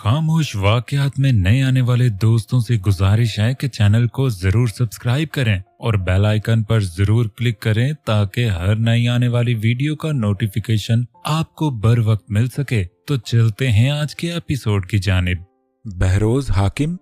खामोश वाकयात में नए आने वाले दोस्तों से गुजारिश है कि चैनल को जरूर सब्सक्राइब करें और बेल आइकन पर जरूर क्लिक करें ताकि हर नई आने वाली वीडियो का नोटिफिकेशन आपको बर वक्त मिल सके। तो चलते हैं आज के एपिसोड की जानिब। बहरोज हाकिम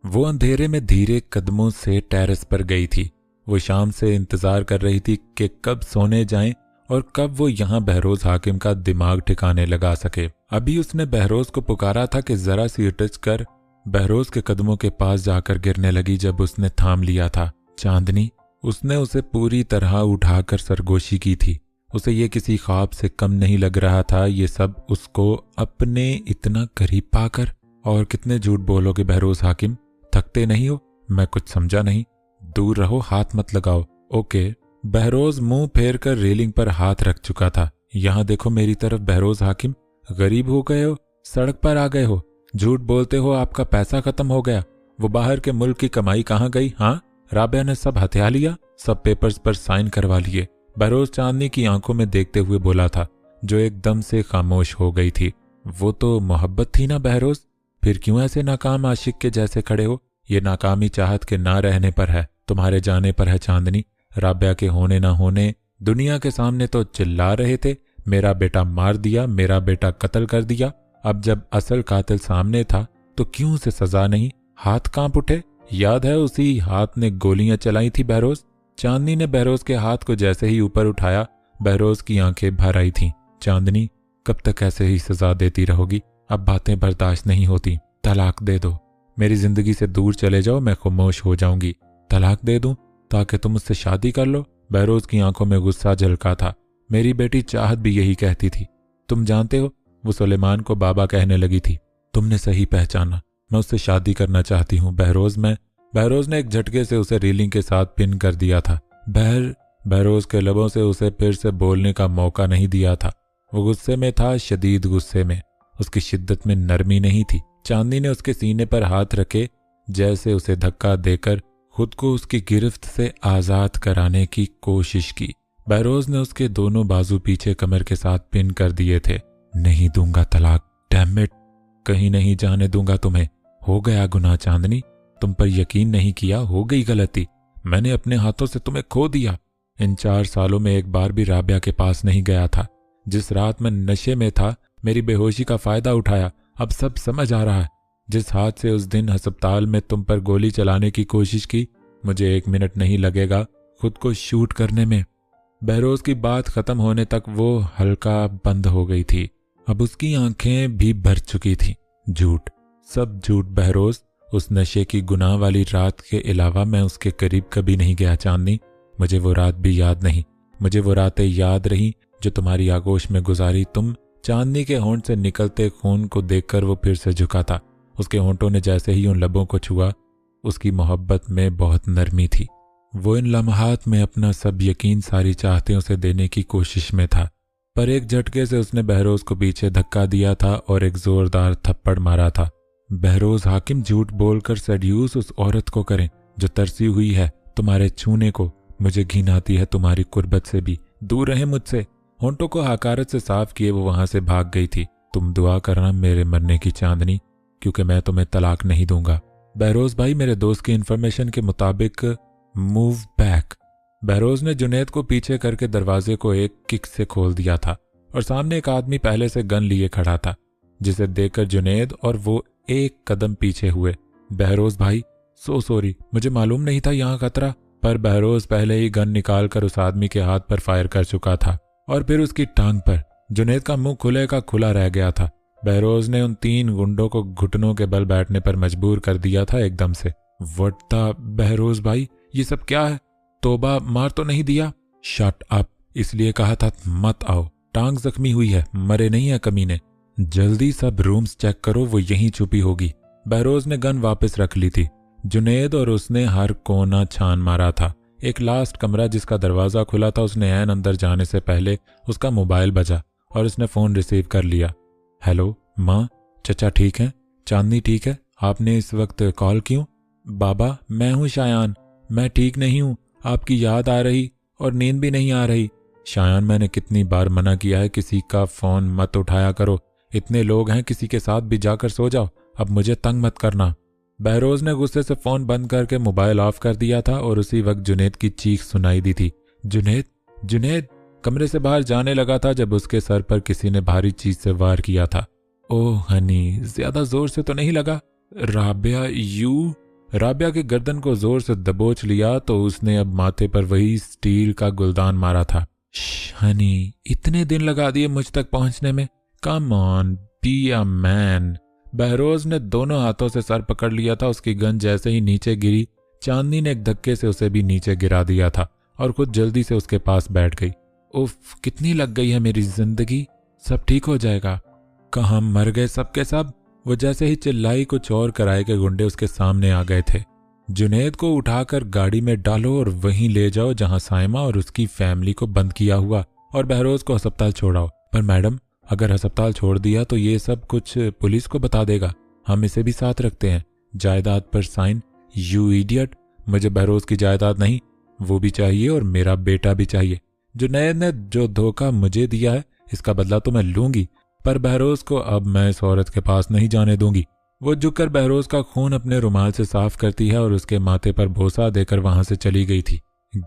वो अंधेरे में धीरे कदमों से टेरेस पर गई थी। वो शाम से इंतजार कर रही थी कि कब सोने जाएं और कब वो यहाँ बहरोज हाकिम का दिमाग ठिकाने लगा सके। अभी उसने बहरोज को पुकारा था कि जरा सी टच कर बहरोज के कदमों के पास जाकर गिरने लगी। जब उसने थाम लिया था चांदनी, उसने उसे पूरी तरह उठाकर सरगोशी की थी। उसे ये किसी ख्वाब से कम नहीं लग रहा था, ये सब उसको अपने इतना करीब पाकर। और कितने झूठ बोलोगे बहरोज हाकिम, थकते नहीं हो? मैं कुछ समझा नहीं। दूर रहो, हाथ मत लगाओ। ओके। बहरोज मुंह फेर कर रेलिंग पर हाथ रख चुका था। यहाँ देखो मेरी तरफ बहरोज हाकिम, गरीब हो गए हो, सड़क पर आ गए हो, झूठ बोलते हो आपका पैसा खत्म हो गया। वो बाहर के मुल्क की कमाई कहाँ गई? हाँ, राबिया ने सब हथिया लिया, सब पेपर्स पर साइन करवा लिए। बहरोज चांदनी की आंखों में देखते हुए बोला था, जो एकदम से खामोश हो गई थी। वो तो मोहब्बत थी ना बहरोज, फिर क्यों ऐसे नाकाम आशिक के जैसे खड़े हो? ये नाकामी चाहत के ना रहने पर है, तुम्हारे जाने पर है चांदनी। राबिया के होने ना होने दुनिया के सामने तो चिल्ला रहे थे, मेरा बेटा मार दिया, मेरा बेटा कत्ल कर दिया। अब जब असल कातिल सामने था तो क्यों उसे सजा नहीं? हाथ कांप उठे। याद है उसी हाथ ने गोलियां चलाई थी बहरोज। चांदनी ने बहरोज के हाथ को जैसे ही ऊपर उठाया, बहरोज की आंखें भर आई थीं। चांदनी, कब तक ऐसे ही सजा देती रहोगी? अब बातें बर्दाश्त नहीं होती, तलाक दे दो। मेरी जिंदगी से दूर चले जाओ, मैं खामोश हो जाऊंगी। तलाक दे दूं ताकि तुम मुझसे शादी कर लो? बहरोज की आंखों में गुस्सा झलका था। मेरी बेटी चाहत भी यही कहती थी। तुम जानते हो, वो सुलेमान को बाबा कहने लगी थी। तुमने सही पहचाना, मैं उससे शादी करना चाहती हूँ बहरोज। बहरोज ने एक झटके से उसे रीलिंग के साथ पिन कर दिया था। बहरोज के लबों से उसे फिर से बोलने का मौका नहीं दिया था। वो गुस्से में था, शदीद गुस्से में। उसकी शिद्दत में नरमी नहीं थी। चांदनी ने उसके सीने पर हाथ रखे, जैसे उसे धक्का देकर खुद को उसकी गिरफ्त से आजाद कराने की कोशिश की। बहरोज ने उसके दोनों बाजू पीछे कमर के साथ पिन कर दिए थे। नहीं दूंगा तलाक, डैम इट, कहीं नहीं जाने दूंगा तुम्हें। हो गया गुनाह चांदनी, तुम पर यकीन नहीं किया, हो गई गलती। मैंने अपने हाथों से तुम्हें खो दिया। इन 4 सालों में एक बार भी राबिया के पास नहीं गया था। जिस रात मैं नशे में था, मेरी बेहोशी का फायदा उठाया। अब सब समझ आ रहा है। जिस हाथ से उस दिन अस्पताल में तुम पर गोली चलाने की कोशिश की, मुझे 1 मिनट नहीं लगेगा खुद को शूट करने में। बहरोज की बात खत्म होने तक वो हल्का बंद हो गई थी। अब उसकी आंखें भी भर चुकी थी। झूठ, सब झूठ बहरोज। उस नशे की गुनाह वाली रात के अलावा मैं उसके करीब कभी नहीं गया चांदनी। मुझे वो रात भी याद नहीं। मुझे वो रातें याद रही जो तुम्हारी आगोश में गुजारी। तुम चांदनी के होंठ से निकलते खून को देखकर वो फिर से झुका था। उसके होंठों ने जैसे ही उन लबों को छुआ, उसकी मोहब्बत में बहुत नरमी थी। वो इन लम्हात में अपना सब यकीन सारी चाहते उसे देने की कोशिश में था, पर एक झटके से उसने बहरोज को पीछे धक्का दिया था और एक जोरदार थप्पड़ मारा था। बहरोज हाकिम, झूठ बोलकर सड्यूस उस औरत को करें जो तरसी हुई है तुम्हारे छूने को। मुझे घिन आती है तुम्हारी कुर्बत से भी, दूर रहे मुझसे। होंठों को हकारत से साफ किए वो वहां से भाग गई थी। तुम दुआ करना मेरे मरने की चांदनी, क्योंकि मैं तुम्हें तलाक नहीं दूंगा। बहरोज भाई, मेरे दोस्त की इन्फॉर्मेशन के मुताबिक मूव बैक। बहरोज ने जुनेद को पीछे करके दरवाजे को एक किक से खोल दिया था और सामने एक आदमी पहले से गन लिए खड़ा था, जिसे देखकर जुनेद और वो एक कदम पीछे हुए। बहरोज भाई, सो सॉरी, मुझे मालूम नहीं था यहाँ खतरा। पर बहरोज पहले ही गन निकालकर उस आदमी के हाथ पर फायर कर चुका था और फिर उसकी टांग पर। जुनेद का मुंह खुले का खुला रह गया था। बहरोज ने उन 3 गुंडों को घुटनों के बल बैठने पर मजबूर कर दिया था एकदम से। वट्टा बहरोज भाई, ये सब क्या है? तोबा, मार तो नहीं दिया? शट अप, इसलिए कहा था मत आओ। टांग जख्मी हुई है, मरे नहीं है कमीने। जल्दी सब रूम्स चेक करो, वो यहीं छुपी होगी। बहरोज ने गन वापस रख ली थी। जुनेद और उसने हर कोना छान मारा था। एक लास्ट कमरा जिसका दरवाजा खुला था, उसने ऐन अंदर जाने से पहले उसका मोबाइल बजा और उसने फोन रिसीव कर लिया। हेलो माँ, चचा ठीक है? चांदनी ठीक है? आपने इस वक्त कॉल क्यों? बाबा, मैं हूँ शायान, मैं ठीक नहीं हूँ। आपकी याद आ रही और नींद भी नहीं आ रही। शायान, मैंने कितनी बार मना किया है किसी का फोन मत उठाया करो। इतने लोग हैं, किसी के साथ भी जाकर सो जाओ। अब मुझे तंग मत करना। बहरोज ने गुस्से से फोन बंद करके मोबाइल ऑफ कर दिया था और उसी वक्त जुनैद की चीख सुनाई दी थी। जुनैद, जुनैद कमरे से बाहर जाने लगा था जब उसके सर पर किसी ने भारी चीज से वार किया था। ओह हनी, ज्यादा जोर से तो नहीं लगा? राबिया, यू? राबिया की गर्दन को जोर से दबोच लिया तो उसने अब माथे पर वही स्टील का गुलदान मारा था। हनी, इतने दिन लगा दिए मुझ तक पहुंचने में। Come on, be a man. Behroz ने दोनों हाथों से सर पकड़ लिया था। उसकी गन जैसे ही नीचे गिरी, चांदनी ने एक धक्के से उसे भी नीचे गिरा दिया था और खुद जल्दी से उसके पास बैठ गई। उफ, कितनी लग गई है मेरी जिंदगी। सब ठीक हो जाएगा। कहाँ मर गए सब के सब? वो जैसे ही चिल्लाई, कुछ और किराए के गुंडे उसके सामने आ गए थे। जुनैद को उठाकर गाड़ी में डालो और वहीं ले जाओ जहां साइमा और उसकी फैमिली को बंद किया हुआ, और बहरोज को अस्पताल छोड़ाओ। पर मैडम, अगर अस्पताल छोड़ दिया तो ये सब कुछ पुलिस को बता देगा। हम इसे भी साथ रखते हैं। जायदाद पर साइन। यू इडियट, मुझे बहरोज की जायदाद नहीं, वो भी चाहिए और मेरा बेटा भी चाहिए। जुनैद ने जो धोखा मुझे दिया है इसका बदला तो मैं लूंगी, पर बहरोज को अब मैं इस औरत के पास नहीं जाने दूंगी। वो झुककर बहरोज का खून अपने रुमाल से साफ करती है और उसके माथे पर भोसा देकर वहां से चली गई थी।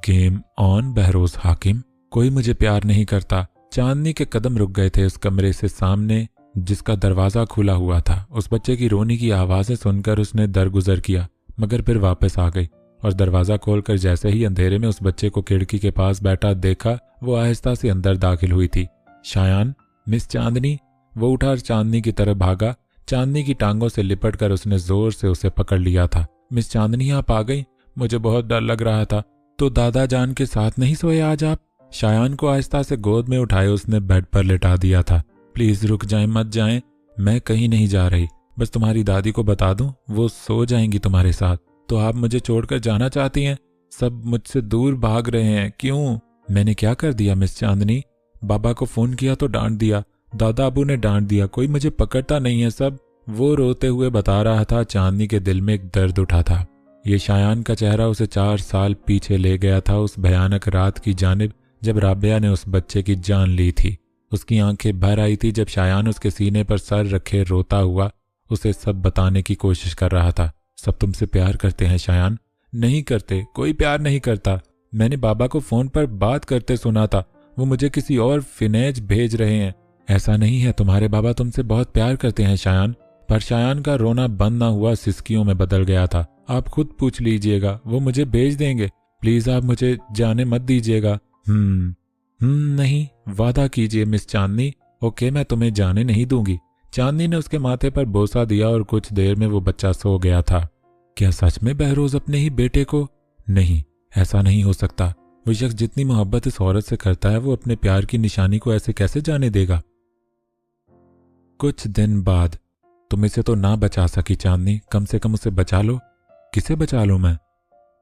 गेम ऑन बहरोज हाकिम, कोई मुझे प्यार नहीं करता। चांदनी के कदम रुक गए थे उस कमरे से सामने जिसका दरवाजा खुला हुआ था। उस बच्चे की रोने की आवाजें सुनकर उसने दरगुजर किया, मगर फिर वापस आ गई और दरवाजा खोलकर जैसे ही अंधेरे में उस बच्चे को खिड़की के पास बैठा देखा, वो आहिस्ता से अंदर दाखिल हुई थी। शायान, मिस चांदनी। वो उठा और चांदनी की तरफ भागा। चांदनी की टांगों से लिपट कर उसने जोर से उसे पकड़ लिया था। मिस चांदनी, आप आ गई? मुझे बहुत डर लग रहा था। तो दादा जान के साथ नहीं सोए आज आप? शायान को आहिस्ता से गोद में उठाए उसने बेड पर लिटा दिया था। प्लीज रुक जाएं, मत जाएं। मैं कहीं नहीं जा रही, बस तुम्हारी दादी को बता दूं, वो सो जाएंगी तुम्हारे साथ। तो आप मुझे छोड़कर जाना चाहती हैं? सब मुझसे दूर भाग रहे हैं, क्यों? मैंने क्या कर दिया मिस चांदनी? बाबा को फोन किया तो डांट दिया, दादा अबू ने डांट दिया, कोई मुझे पकड़ता नहीं है सब। वो रोते हुए बता रहा था। चांदनी के दिल में एक दर्द उठा था। ये शायान का चेहरा उसे 4 साल पीछे ले गया था, उस भयानक रात की जानिब जब राबिया ने उस बच्चे की जान ली थी। उसकी आंखें भर आई थी जब शायान उसके सीने पर सर रखे रोता हुआ उसे सब बताने की कोशिश कर रहा था। सब तुमसे प्यार करते हैं शायान। नहीं करते, कोई प्यार नहीं करता। मैंने बाबा को फोन पर बात करते सुना था, वो मुझे किसी और फिनेज भेज रहे हैं। ऐसा नहीं है, तुम्हारे बाबा तुमसे बहुत प्यार करते हैं शायान। पर शायान का रोना बंद ना हुआ, सिसकियों में बदल गया था। आप खुद पूछ लीजिएगा, वो मुझे भेज देंगे। प्लीज आप मुझे जाने मत दीजिएगा। नहीं, वादा कीजिए मिस चांदनी। ओके, मैं तुम्हें जाने नहीं दूंगी। चांदनी ने उसके माथे पर बोसा दिया और कुछ देर में वो बच्चा सो गया था। क्या सच में बहरोज अपने ही बेटे को? नहीं, ऐसा नहीं हो सकता। वो शख्स जितनी मोहब्बत इस औरत से करता है, वो अपने प्यार की निशानी को ऐसे कैसे जाने देगा? कुछ दिन बाद, तुम इसे तो ना बचा सकी चांदनी, कम से कम उसे बचा लो। किसे बचा लो मैं?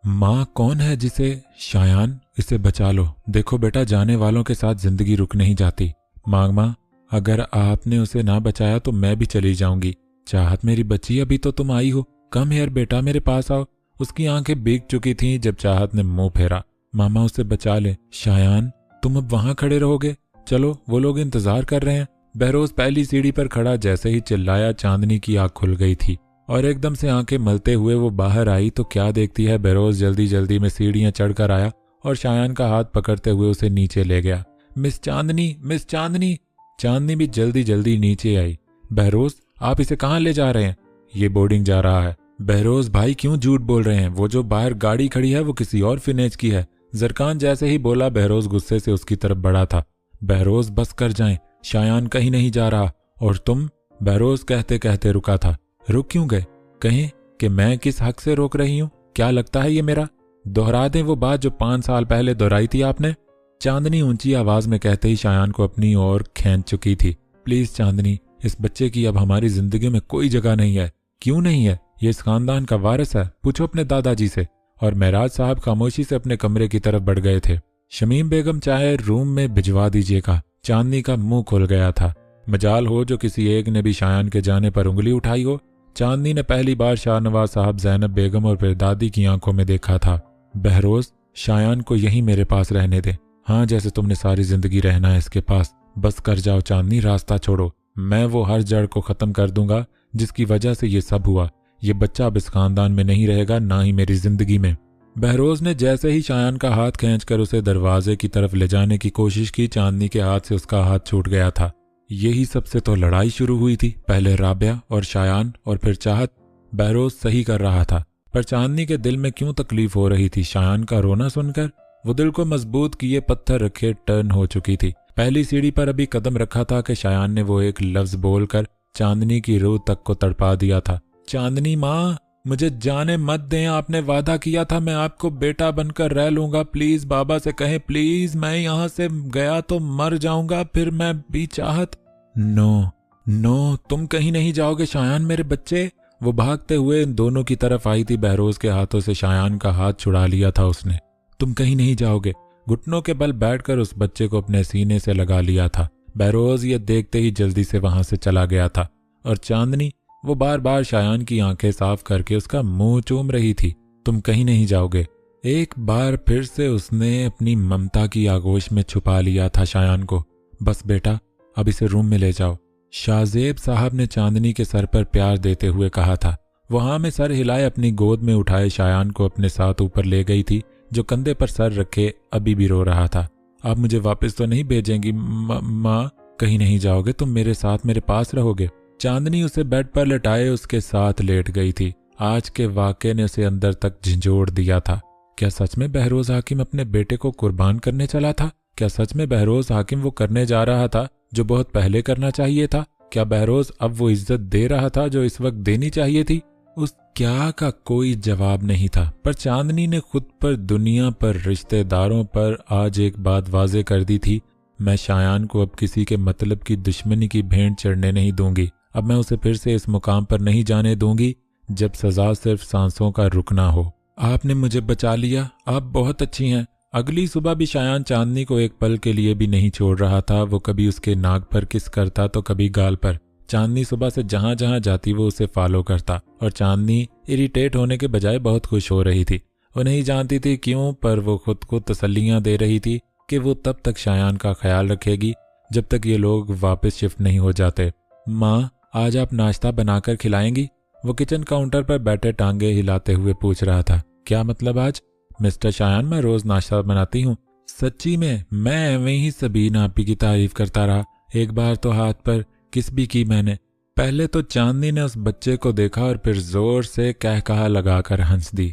माँ कौन है जिसे? शायान, इसे बचा लो। देखो बेटा, जाने वालों के साथ जिंदगी रुक नहीं जाती। माँ, अगर आपने उसे ना बचाया तो मैं भी चली जाऊंगी। चाहत मेरी बच्ची, अभी तो तुम आई हो, कम हेयर बेटा, मेरे पास आओ। उसकी आंखें भीग चुकी थीं जब चाहत ने मुंह फेरा। मामा, उसे बचा ले। शायान, तुम अब वहां खड़े रहोगे? चलो, वो लोग इंतजार कर रहे हैं। बहरोज पहली सीढ़ी पर खड़ा जैसे ही चिल्लाया, चांदनी की आंख खुल गई थी और एकदम से आंखें मलते हुए वो बाहर आई तो क्या देखती है, बहरोज जल्दी जल्दी में सीढ़ियां चढ़कर आया और शायान का हाथ पकड़ते हुए उसे नीचे ले गया। मिस चांदनी, मिस चांदनी। चांदनी भी जल्दी जल्दी नीचे आई। बहरोज, आप इसे कहाँ ले जा रहे हैं? ये बोर्डिंग जा रहा है। बहरोज भाई, क्यों झूठ बोल रहे हैं? वो जो बाहर गाड़ी खड़ी है वो किसी और फिनेज की है। जरकान जैसे ही बोला, बहरोज गुस्से से उसकी तरफ बढ़ा था। बहरोज, बस कर जाएं, शायान कहीं नहीं जा रहा। और तुम? बहरोज कहते कहते रुका था। रुक क्यों गए? कहें कि मैं किस हक से रोक रही हूं? क्या लगता है ये मेरा? दोहरा दें वो बात जो 5 साल पहले दोहराई थी आपने? चांदनी ऊंची आवाज में कहते ही शायान को अपनी ओर खींच चुकी थी। प्लीज चांदनी, इस बच्चे की अब हमारी जिंदगी में कोई जगह नहीं है। क्यों नहीं है? ये इस खानदान का वारिस है, पूछो अपने दादाजी से। और महराज साहब खामोशी से अपने कमरे की तरफ बढ़ गए थे। शमीम बेगम, चाहे रूम में भिजवा दीजिएगा। चांदनी का मुंह खुल गया था। मजाल हो जो किसी एक ने भी शायान के जाने पर उंगली उठाई हो। चांदनी ने पहली बार शाहनवाज साहब, जैनब बेगम और फिर दादी की आंखों में देखा था। बहरोज, शायान को यहीं मेरे पास रहने दे। हाँ, जैसे तुमने सारी जिंदगी रहना है इसके पास। बस कर जाओ चांदनी, रास्ता छोड़ो। मैं वो हर जड़ को खत्म कर दूंगा जिसकी वजह से ये सब हुआ। ये बच्चा अब इस खानदान में नहीं रहेगा, ना ही मेरी जिंदगी में। बहरोज ने जैसे ही शायान का हाथ खींचकर उसे दरवाजे की तरफ ले जाने की कोशिश की, चांदनी के हाथ से उसका हाथ छूट गया था। यही सबसे तो लड़ाई शुरू हुई थी, पहले राबिया और शायान और फिर चाहत। बहरोज सही कर रहा था, पर चांदनी के दिल में क्यों तकलीफ हो रही थी? शायान का रोना सुनकर वो दिल को मजबूत किए पत्थर रखे टर्न हो चुकी थी। पहली सीढ़ी पर अभी कदम रखा था कि शायान ने वो एक लफ्ज बोलकर चांदनी की रूह तक को तड़पा दिया था। चांदनी माँ, मुझे जाने मत दें, आपने वादा किया था मैं आपको बेटा बनकर रह लूंगा। प्लीज बाबा से कहें, प्लीज, मैं यहाँ से गया तो मर जाऊंगा, फिर मैं भी चाहत। नो नो, तुम कहीं नहीं जाओगे शायान मेरे बच्चे। वो भागते हुए इन दोनों की तरफ आई थी। बहरोज के हाथों से शायान का हाथ छुड़ा लिया था उसने। तुम कहीं नहीं जाओगे। घुटनों के बल बैठकर उस बच्चे को अपने सीने से लगा लिया था। बहरोज ये देखते ही जल्दी से वहां से चला गया था और चांदनी वो बार बार शायान की आंखें साफ करके उसका मुंह चूम रही थी। तुम कहीं नहीं जाओगे। एक बार फिर से उसने अपनी ममता की आगोश में छुपा लिया था शायान को। बस बेटा, अब इसे रूम में ले जाओ, शाहजेब साहब ने चांदनी के सर पर प्यार देते हुए कहा था। वहां में सर हिलाए अपनी गोद में उठाए शायान को अपने साथ ऊपर ले गई थी, जो कंधे पर सर रखे अभी भी रो रहा था। आप मुझे वापस तो नहीं भेजेंगी माँ? कहीं नहीं जाओगे, तुम मेरे साथ मेरे पास रहोगे। चांदनी उसे बेड पर लटाए उसके साथ लेट गई थी। आज के वाक़े ने उसे अंदर तक झंझोड़ दिया था। क्या सच में बहरोज हाकिम अपने बेटे को कुर्बान करने चला था? क्या सच में बहरोज हाकिम वो करने जा रहा था जो बहुत पहले करना चाहिए था? क्या बहरोज अब वो इज्जत दे रहा था जो इस वक्त देनी चाहिए थी? उस क्या का कोई जवाब नहीं था, पर चांदनी ने खुद पर, दुनिया पर, रिश्तेदारों पर आज एक बात वाजे कर दी थी। मैं शायान को अब किसी के मतलब की दुश्मनी की भेंट चढ़ने नहीं दूंगी। अब मैं उसे फिर से इस मुकाम पर नहीं जाने दूंगी जब सजा सिर्फ सांसों का रुकना हो। आपने मुझे बचा लिया, आप बहुत अच्छी हैं। अगली सुबह भी शायान चांदनी को एक पल के लिए भी नहीं छोड़ रहा था। वो कभी उसके नाक पर किस करता तो कभी गाल पर। चांदनी सुबह से जहां जहां जाती वो उसे फॉलो करता और चांदनी इरिटेट होने के बजाय बहुत खुश हो रही थी। वो नहीं जानती थी क्यों, पर वो खुद को तसल्लियां दे रही थी कि वो तब तक शायान का ख्याल रखेगी जब तक ये लोग वापस शिफ्ट नहीं हो जाते। माँ, आज आप नाश्ता बनाकर खिलाएंगी? वो किचन काउंटर पर बैठे टांगे हिलाते हुए पूछ रहा था। क्या मतलब आज? मिस्टर शायान, मैं रोज नाश्ता बनाती हूँ। सच्ची में? मैं एवं ही सबीन आपी की तारीफ करता रहा। एक बार तो हाथ पर किस भी की मैंने। पहले तो चांदनी ने उस बच्चे को देखा और फिर जोर से कहकहा लगाकर हंस दी।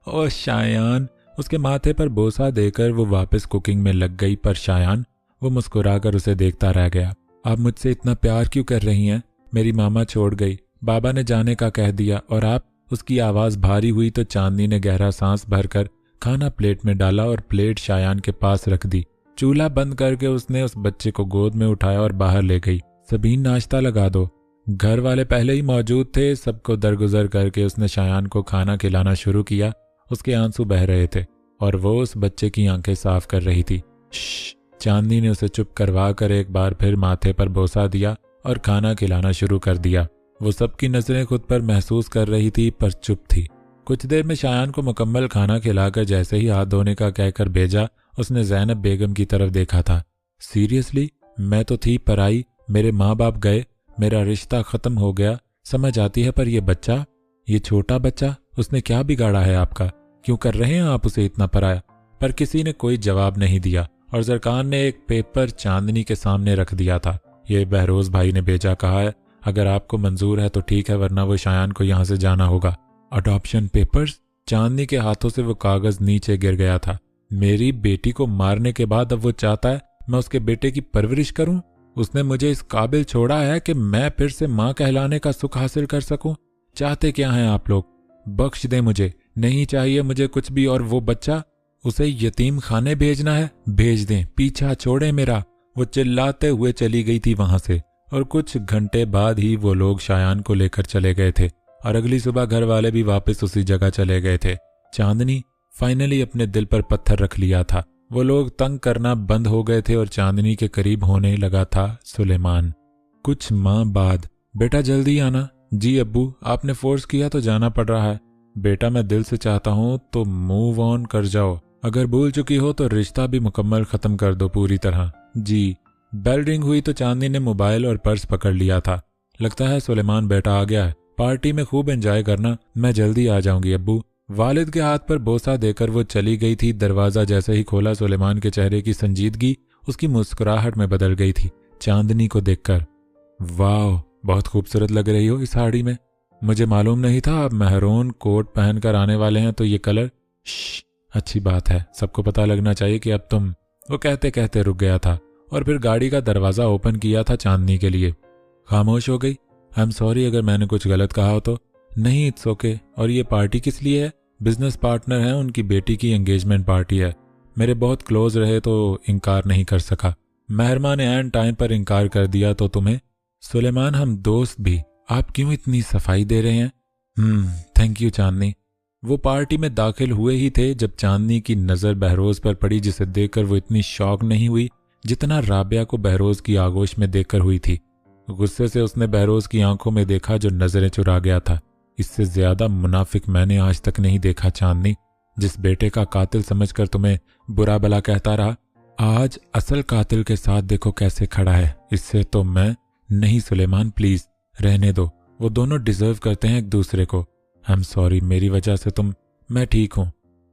ओ शायान! उसके माथे पर बोसा देकर वो वापस कुकिंग में लग गई, पर शायान वो मुस्कुराकर उसे देखता रह गया। आप मुझसे इतना प्यार क्यों कर रही हैं? मेरी मामा छोड़ गई, बाबा ने जाने का कह दिया और आप। उसकी आवाज भारी हुई तो चांदनी ने गहरा सांस भरकर खाना प्लेट में डाला और प्लेट शायान के पास रख दी। चूल्हा बंद करके उसने उस बच्चे को गोद में उठाया और बाहर ले गई। सबीन, नाश्ता लगा दो। घर वाले पहले ही मौजूद थे। सबको दरगुजर करके उसने शायान को खाना खिलाना शुरू किया। उसके आंसू बह रहे थे और वो उस बच्चे की आंखें साफ कर रही थी। श्श! चांदनी ने उसे चुप करवा कर एक बार फिर माथे पर बोसा दिया और खाना खिलाना शुरू कर दिया। वो सबकी नजरें खुद पर महसूस कर रही थी, पर चुप थी। कुछ देर में शायान को मुकम्मल खाना खिलाकर जैसे ही हाथ धोने का कहकर भेजा, उसने ज़ैनब बेगम की तरफ देखा था। सीरियसली? मैं तो थी पराई, मेरे माँ बाप गए, मेरा रिश्ता खत्म हो गया, समझ आती है, पर ये बच्चा, ये छोटा बच्चा, उसने क्या बिगाड़ा है आपका? क्यों कर रहे हैं आप उसे इतना पराया? पर किसी ने कोई जवाब नहीं दिया और जरकान ने एक पेपर चांदनी के सामने रख दिया था। ये बहरोज भाई ने भेजा, कहा है अगर आपको मंजूर है तो ठीक है, वरना वो शायान को यहाँ से जाना होगा। Adoption papers? चांदनी के हाथों से वो कागज नीचे गिर गया था। मेरी बेटी को मारने के बाद अब वो चाहता है मैं उसके बेटे की परवरिश करूं? उसने मुझे इस काबिल छोड़ा है कि मैं फिर से माँ कहलाने का सुख हासिल कर सकूं। चाहते क्या हैं आप लोग? बख्श दें मुझे, नहीं चाहिए मुझे कुछ भी। और वो बच्चा, उसे यतीम खाने भेजना है? भेज दें, पीछा छोड़े मेरा। वो चिल्लाते हुए चली गई थी वहां से और कुछ घंटे बाद ही वो लोग शायान को लेकर चले गए थे और अगली सुबह घर वाले भी वापस उसी जगह चले गए थे। चांदनी फाइनली अपने दिल पर पत्थर रख लिया था। वो लोग तंग करना बंद हो गए थे और चांदनी के करीब होने लगा था सुलेमान। कुछ माह बाद, बेटा जल्दी आना। जी अब्बू, आपने फोर्स किया तो जाना पड़ रहा है। बेटा मैं दिल से चाहता हूँ तो मूव ऑन कर जाओ। अगर भूल चुकी हो तो रिश्ता भी मुकम्मल खत्म कर दो पूरी तरह। जी। बेल रिंग हुई तो चांदनी ने मोबाइल और पर्स पकड़ लिया था। लगता है सुलेमान बेटा आ गया है, पार्टी में खूब एंजॉय करना, मैं जल्दी आ जाऊंगी अब्बू। वालिद के हाथ पर बोसा देकर वो चली गई थी। दरवाज़ा जैसे ही खोला सुलेमान के चेहरे की संजीदगी उसकी मुस्कुराहट में बदल गई थी चांदनी को देखकर। वाह, बहुत खूबसूरत लग रही हो इस साड़ी में। मुझे मालूम नहीं था आप मेहरून कोट पहनकर आने वाले हैं, तो ये कलर। अच्छी बात है, सबको पता लगना चाहिए कि अब तुम। वो कहते कहते रुक गया था और फिर गाड़ी का दरवाज़ा ओपन किया था चांदनी के लिए। खामोश हो गई। आई एम सॉरी अगर मैंने कुछ गलत कहा हो तो। नहीं, इट्स ओके। और ये पार्टी किस लिए है? बिजनेस पार्टनर है, उनकी बेटी की एंगेजमेंट पार्टी है। मेरे बहुत क्लोज रहे तो इनकार नहीं कर सका। मेहरमा ने एंड टाइम पर इनकार कर दिया तो तुम्हें। सुलेमान, हम दोस्त भी, आप क्यों इतनी सफाई दे रहे हैं? थैंक यू चांदनी। वो पार्टी में दाखिल हुए ही थे जब चांदनी की नज़र बहरोज पर पड़ी, जिसे देखकर वो इतनी शॉक नहीं हुई जितना राबिया को बहरोज की आगोश में देखकर हुई थी। गुस्से से उसने बहरोज की आंखों में देखा जो नजरें चुरा गया था। इससे ज्यादा मुनाफिक मैंने आज तक नहीं देखा चांदनी। जिस बेटे का कातिल समझकर तुम्हें बुरा भला कहता रहा, आज असल कातिल के साथ देखो कैसे खड़ा है। इससे तो मैं नहीं। सुलेमान प्लीज रहने दो, वो दोनों डिजर्व करते हैं एक दूसरे को। आई एम सॉरी, मेरी वजह से तुम। मैं ठीक हूं।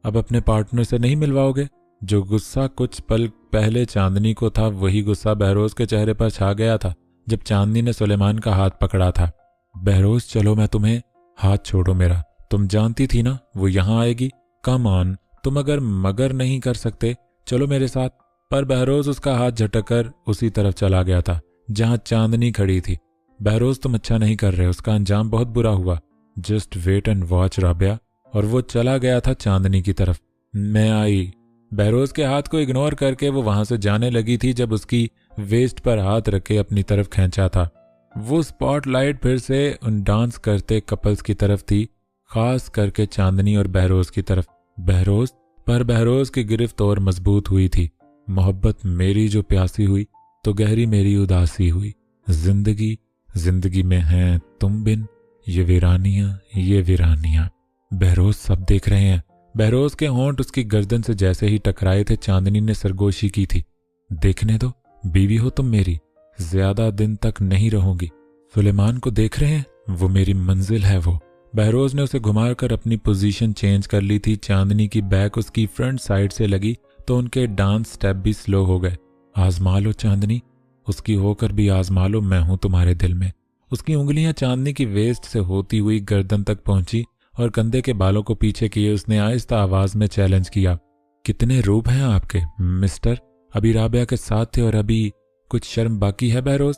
अब अपने पार्टनर से नहीं मिलवाओगे? जो गुस्सा कुछ पल पहले चांदनी को था वही गुस्सा बहरोज के चेहरे पर छा गया था जब चांदनी ने सुलेमान का हाथ पकड़ा था। बहरोज चलो, मैं तुम्हें। हाथ छोड़ो मेरा। तुम जानती थी ना वो यहां आएगी। कम ऑन, तुम अगर मगर नहीं कर सकते चलो मेरे साथ। पर बहरोज उसका हाथ झटकर उसी तरफ चला गया था जहां चांदनी खड़ी थी। बहरोज तुम अच्छा नहीं कर रहे, उसका अंजाम बहुत बुरा हुआ। Just wait and watch Rabia. और वो चला गया था चांदनी की तरफ। मैं आई। बहरोज के हाथ को इग्नोर करके वो वहां से जाने लगी थी जब उसकी वेस्ट पर हाथ रखे अपनी तरफ खींचा था। वो स्पॉटलाइट फिर से उन डांस करते कपल्स की तरफ थी, खास करके चांदनी और बहरोज की तरफ। बहरोज की गिरफ्त और मजबूत हुई थी। मोहब्बत मेरी जो प्यासी हुई तो गहरी मेरी उदासी हुई। जिंदगी में हैं तुम बिन ये वीरानियां। बहरोज सब देख रहे हैं। बहरोज के होंठ उसकी गर्दन से जैसे ही टकराए थे चांदनी ने सरगोशी की थी। देखने दो, बीवी हो तुम मेरी, ज्यादा दिन तक नहीं रहूंगी। सुलेमान को देख रहे हैं, वो मेरी मंजिल है वो। बहरोज ने उसे घुमाकर अपनी पोजीशन चेंज कर ली थी। चांदनी की बैक उसकी फ्रंट साइड से लगी तो उनके डांस स्टेप भी स्लो हो गए। आजमा लो चांदनी, उसकी होकर भी आजमा लो, मैं हूं तुम्हारे दिल में। उसकी उंगलियां चांदनी की वेस्ट से होती हुई गर्दन तक पहुंची और कंधे के बालों को पीछे किए उसने आहिस्ता आवाज में चैलेंज किया, कितने रूप हैं आपके मिस्टर। अभी राबिया के साथ थे और अभी कुछ शर्म बाकी है बहरोज?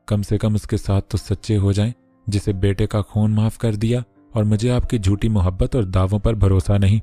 कम से कम उसके साथ तो सच्चे हो जाएं, जिसे बेटे का खून माफ कर दिया और मुझे आपकी झूठी मोहब्बत और दावों पर भरोसा नहीं।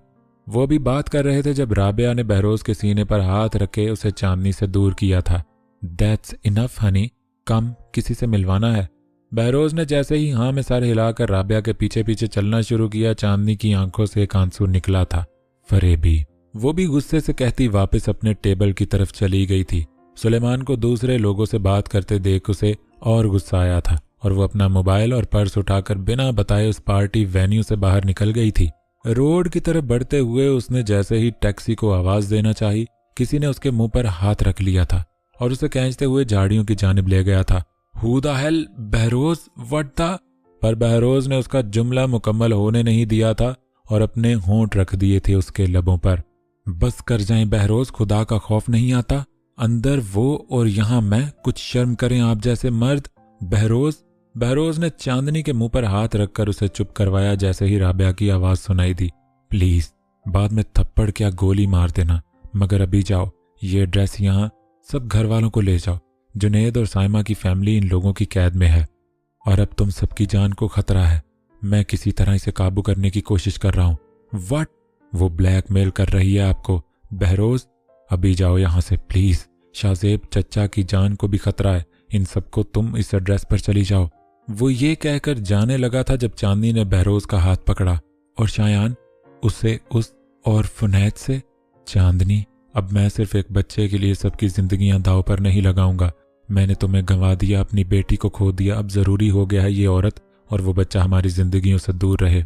वो भी बात कर रहे थे जब राबिया ने बहरोज के सीने पर हाथ रखे उसे चांदनी से दूर किया था। दैट्स इनफ हनी, कम, किसी से मिलवाना है। बहरोज ने जैसे ही हाँ में सर हिलाकर राबिया के पीछे पीछे चलना शुरू किया, चांदनी की आंखों से एक आंसू निकला था। फरेबी। वो भी गुस्से से कहती वापस अपने टेबल की तरफ चली गई थी। सुलेमान को दूसरे लोगों से बात करते देख उसे और गुस्सा आया था और वो अपना मोबाइल और पर्स उठाकर बिना बताए उस पार्टी वेन्यू से बाहर निकल गई थी। रोड की तरफ बढ़ते हुए उसने जैसे ही टैक्सी को आवाज देना चाही, किसी ने उसके मुंह पर हाथ रख लिया था और उसे खींचते हुए झाड़ियों की जानिब ले गया था। Who the hell Behroz, what the. पर बहरोज ने उसका जुमला मुकम्मल होने नहीं दिया था और अपने होंठ रख दिए थे उसके लबों पर। बस कर जाएं बहरोज, खुदा का खौफ नहीं आता। अंदर वो और यहां मैं, कुछ शर्म करें आप जैसे मर्द। बहरोज ने चांदनी के मुंह पर हाथ रखकर उसे चुप करवाया जैसे ही राबिया की आवाज सुनाई दी। प्लीज, बाद में थप्पड़ क्या गोली मार देना, मगर अभी जाओ, ये ड्रेस यहां सब घर वालों को ले जाओ। जुनेद और साइमा की फैमिली इन लोगों की कैद में है और अब तुम सबकी जान को खतरा है। मैं किसी तरह इसे काबू करने की कोशिश कर रहा हूं। व्हाट? वो ब्लैकमेल कर रही है आपको। बहरोज, अभी जाओ यहां से प्लीज। शाहजेब चच्चा की जान को भी खतरा है। इन सबको तुम इस एड्रेस पर चली जाओ। वो ये कहकर जाने लगा था जब चांदनी ने बहरोज का हाथ पकड़ा। और शायान, उसे उस और फुनैत से। चांदनी, अब मैं सिर्फ एक बच्चे के लिए सबकी जिंदगियां दांव पर नहीं लगाऊंगा। मैंने तुम्हें गंवा दिया, अपनी बेटी को खो दिया। अब जरूरी हो गया है ये औरत और वो बच्चा हमारी जिंदगियों से दूर रहे।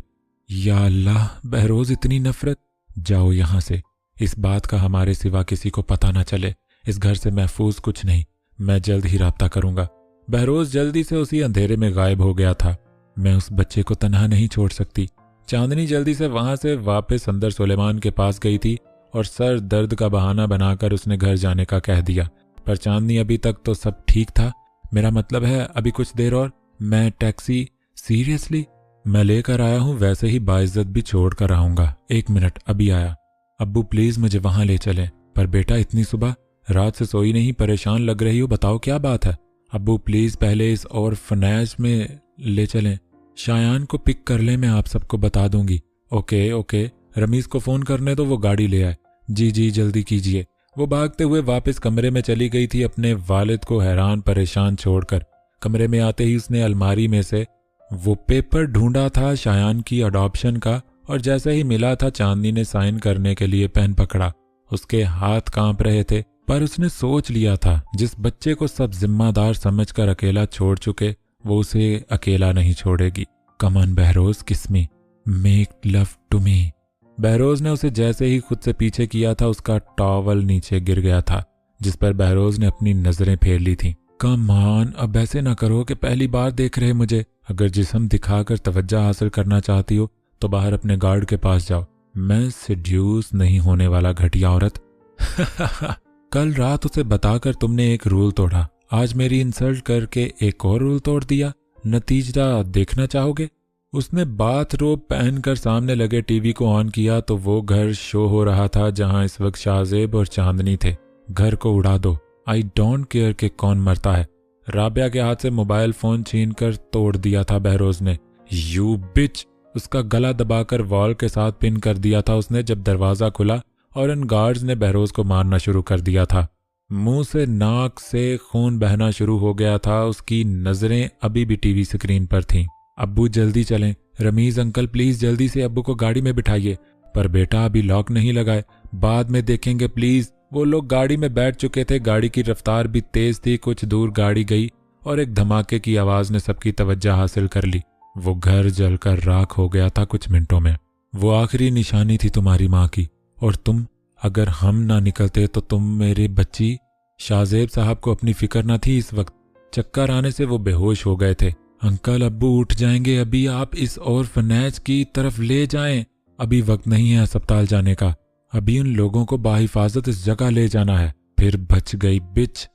या अल्लाह, बहरोज इतनी नफरत। जाओ यहां से, इस बात का हमारे सिवा किसी को पता ना चले। इस घर से महफूज कुछ नहीं। मैं जल्द ही राब्ता करूंगा। बहरोज जल्दी से उसी अंधेरे में गायब हो गया था। मैं उस बच्चे को तन्हा नहीं छोड़ सकती। चांदनी जल्दी से वहां से वापस अंदर सुलेमान के पास गई थी और सर दर्द का बहाना बनाकर उसने घर जाने का कह दिया। पर चांदनी अभी तक तो सब ठीक था। मेरा मतलब है अभी कुछ देर और मैं टैक्सी, सीरियसली मैं लेकर आया हूं, वैसे ही बाइज्जत भी छोड़ कर आऊंगा। 1 मिनट अभी आया। अब्बू प्लीज मुझे वहां ले चलें। पर बेटा इतनी सुबह, रात से सोई नहीं, परेशान लग रही हो, बताओ क्या बात है। अब्बू प्लीज पहले इस ऑर्फनेज में ले चलें। शायान को पिक कर ले, मैं आप सबको बता दूंगी। ओके ओके, रमीज को फोन करने तो वो गाड़ी ले आए। जी जी जल्दी कीजिए। वो भागते हुए वापस कमरे में चली गई थी, अपने वालिद को हैरान परेशान छोड़कर। कमरे में आते ही उसने अलमारी में से वो पेपर ढूंढा था शायान की अडॉप्शन का, और जैसे ही मिला था चांदनी ने साइन करने के लिए पेन पकड़ा। उसके हाथ कांप रहे थे, पर उसने सोच लिया था जिस बच्चे को सब जिम्मेदार समझकर अकेला छोड़ चुके वो उसे अकेला नहीं छोड़ेगी। कम on Behroz, kiss me, make love to me. Behroz ने उसे जैसे ही खुद से पीछे किया था उसका टॉवल नीचे गिर गया था, जिस पर बहरोज ने अपनी नजरें फेर ली थीं। कम ऑन, अब ऐसे ना करो कि पहली बार देख रहे मुझे। अगर जिस्म दिखाकर तवज्जो हासिल करना चाहती हो तो बाहर अपने गार्ड के पास जाओ। मैं सेड्यूस नहीं होने वाला घटिया औरत। कल रात उसे बताकर तुमने एक रूल तोड़ा, आज मेरी इंसल्ट करके एक और रूल तोड़ दिया। नतीजा देखना चाहोगे? उसने बाथरोब पहनकर सामने लगे टीवी को ऑन किया तो वो घर शो हो रहा था जहां इस वक्त शाहजेब और चांदनी थे। घर को उड़ा दो, आई डोंट केयर कि कौन मरता है। राबिया के हाथ से मोबाइल फोन छीनकर तोड़ दिया था बहरोज ने। यू बिच, उसका गला दबाकर वॉल के साथ पिन कर दिया था उसने जब दरवाजा खुला और इन गार्ड्स ने बहरोज को मारना शुरू कर दिया था। मुंह से नाक से खून बहना शुरू हो गया था। उसकी नजरें अभी भी टीवी स्क्रीन पर थीं। अब्बू जल्दी चलें, रमीज अंकल प्लीज जल्दी से अब्बू को गाड़ी में बिठाइए। पर बेटा अभी लॉक नहीं लगाए, बाद में देखेंगे प्लीज। वो लोग गाड़ी में बैठ चुके थे। गाड़ी की रफ्तार भी तेज थी। कुछ दूर गाड़ी गई और एक धमाके की आवाज ने सबकी तवज्जो हासिल कर ली। वो घर जलकर राख हो गया था कुछ मिनटों में। वो आखिरी निशानी थी तुम्हारी माँ की, और तुम, अगर हम ना निकलते तो तुम मेरे बच्ची। शाहजेब साहब को अपनी फिक्र न थी इस वक्त। चक्कर आने से वो बेहोश हो गए थे। अंकल अब्बू उठ जाएंगे, अभी आप इस ऑर्फनेज की तरफ ले जाएं। अभी वक्त नहीं है अस्पताल जाने का, अभी उन लोगों को बाहिफाजत इस जगह ले जाना है। फिर बच गई बिच।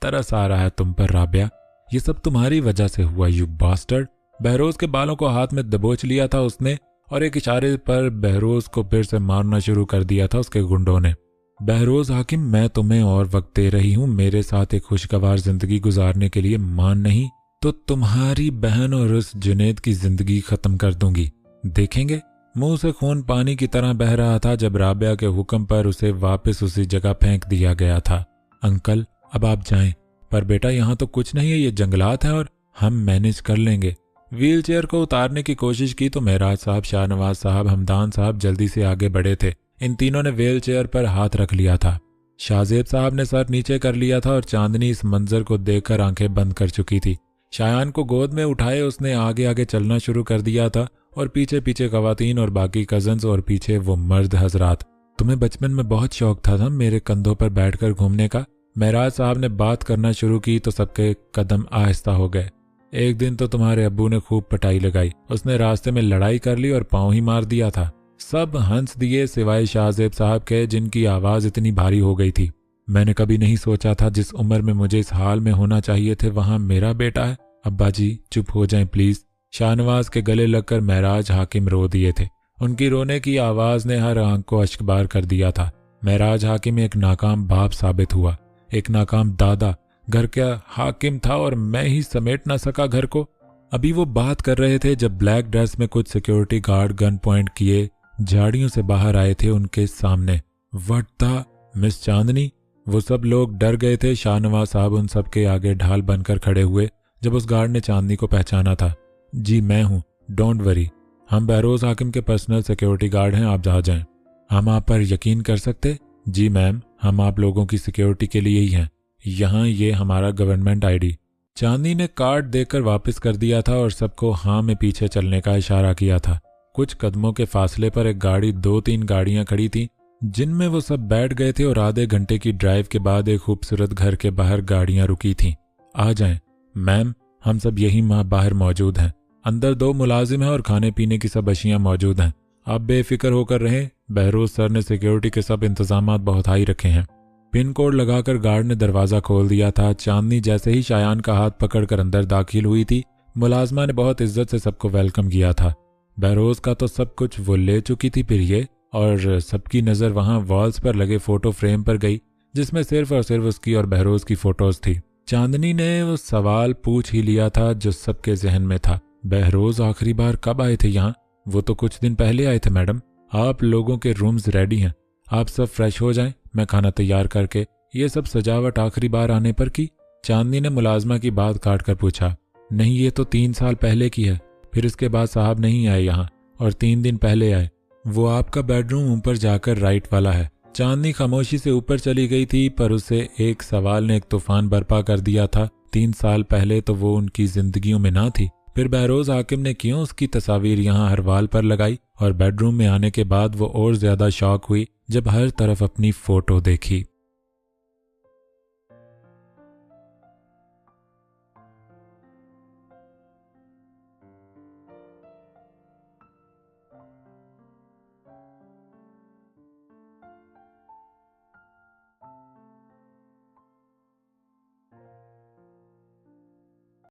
तरस आ रहा है तुम पर राबिया, ये सब तुम्हारी वजह से हुआ यू बास्टर्ड। बहरोज के बालों को हाथ में दबोच लिया था उसने और एक इशारे पर बहरोज को फिर से मारना शुरू कर दिया था उसके गुंडों ने। बहरोज हाकिम, मैं तुम्हें और वक्त दे रही हूं मेरे साथ एक खुशगवार जिंदगी गुजारने के लिए। मान नहीं तो तुम्हारी बहन और उस जुनेद की जिंदगी खत्म कर दूंगी, देखेंगे। मुंह से खून पानी की तरह बह रहा था जब राबिया के हुक्म पर उसे वापस उसी जगह फेंक दिया गया था। अंकल अब आप जाएं। पर बेटा यहाँ तो कुछ नहीं है, ये जंगलात हैं और हम मैनेज कर लेंगे। व्हीलचेयर को उतारने की कोशिश की तो महराज साहब, शाहनवाज साहब, हमदान साहब जल्दी से आगे बढ़े थे। इन तीनों ने व्हीलचेयर पर हाथ रख लिया था। शाहजेब साहब ने सर नीचे कर लिया था और चांदनी इस मंजर को देखकर आंखें बंद कर चुकी थी। शायान को गोद में उठाए उसने आगे आगे चलना शुरू कर दिया था और पीछे पीछे खवातीन और बाकी कजन्स और पीछे वो मर्द हजरात। तुम्हें बचपन में बहुत शौक था मेरे कंधों पर बैठकर घूमने का। महराज साहब ने बात करना शुरू की तो सबके कदम आहिस्ता हो गए। एक दिन तो तुम्हारे अब्बू ने खूब पटाई लगाई, उसने रास्ते में लड़ाई कर ली और पांव ही मार दिया था। सब हंस दिए सिवाय शाहजेब साहब के, जिनकी आवाज इतनी भारी हो गई थी। मैंने कभी नहीं सोचा था जिस उम्र में मुझे इस हाल में होना चाहिए थे वहां मेरा बेटा है। अब्बा जी चुप हो जाएं प्लीज। शाहनवाज के गले लगकर महराज हाकिम रो दिए थे। उनकी रोने की आवाज ने हर आंख को अश्कबार कर दिया था। महराज हाकिम एक नाकाम बाप साबित हुआ, एक नाकाम दादा। घर का हाकिम था और मैं ही समेट ना सका घर को। अभी वो बात कर रहे थे जब ब्लैक ड्रेस में कुछ सिक्योरिटी गार्ड गन पॉइंट किए झाड़ियों से बाहर आए थे उनके सामने। व्हाट द मिस चांदनी। वो सब लोग डर गए थे। शाहनवाज साहब उन सब के आगे ढाल बनकर खड़े हुए जब उस गार्ड ने चांदनी को पहचाना था। जी मैं हूँ, डोंट वरी, हम बहरोज हाकिम के पर्सनल सिक्योरिटी गार्ड हैं, आप जहाँ जाएं। हम आप पर यकीन कर सकते? जी मैम, हम आप लोगों की सिक्योरिटी के लिए ही हैं। यहाँ ये हमारा गवर्नमेंट आईडी। चांदनी ने कार्ड देकर वापस कर दिया था और सबको हाँ में पीछे चलने का इशारा किया था। कुछ कदमों के फासले पर एक गाड़ी, 2-3 गाड़ियां खड़ी थीं जिनमें वो सब बैठ गए थे और आधे घंटे की ड्राइव के बाद एक खूबसूरत घर के बाहर गाड़ियां रुकी थीं। आ जाएं। मैम, हम सब यही बाहर मौजूद हैं। अंदर 2 मुलाजिम हैं और खाने पीने की सब अशियाँ मौजूद हैं। आप बेफिक्र होकर रहें। बहरोज सर ने सिक्योरिटी के सब इंतजाम बहुत हाई रखे हैं। पिन कोड लगाकर गार्ड ने दरवाज़ा खोल दिया था। चांदनी जैसे ही शायान का हाथ पकड़कर अंदर दाखिल हुई थी, मुलाजमा ने बहुत इज्जत से सबको वेलकम किया था। बहरोज का तो सब कुछ वो ले चुकी थी फिर ये, और सबकी नज़र वहाँ वॉल्स पर लगे फ़ोटो फ्रेम पर गई जिसमें सिर्फ और सिर्फ उसकी और बहरोज की फ़ोटोज़ थी। चांदनी ने वो सवाल पूछ ही लिया था जो सबके जहन में था। बहरोज आखिरी बार कब आए थे यहाँ? वो तो कुछ दिन पहले आए थे मैडम। आप लोगों के रूम्स रेडी हैं, आप सब फ्रेश हो जाएं, मैं खाना तैयार करके। ये सब सजावट आखिरी बार आने पर की? चांदनी ने मुलाजमा की बात काट कर पूछा। नहीं, ये तो 3 साल पहले की है। फिर इसके बाद साहब नहीं आए यहाँ, और 3 दिन पहले आए। वो आपका बेडरूम ऊपर जाकर राइट वाला है। चांदनी खामोशी से ऊपर चली गई थी, पर उसे एक सवाल ने एक तूफान बर्पा कर दिया था। 3 साल पहले तो वो उनकी जिंदगियों में ना थी। फिर बहरोज हाकिम ने क्यों उसकी तस्वीर यहाँ हर वाल पर लगाई? और बेडरूम में आने के बाद वो और ज्यादा शॉक हुई जब हर तरफ अपनी फोटो देखी।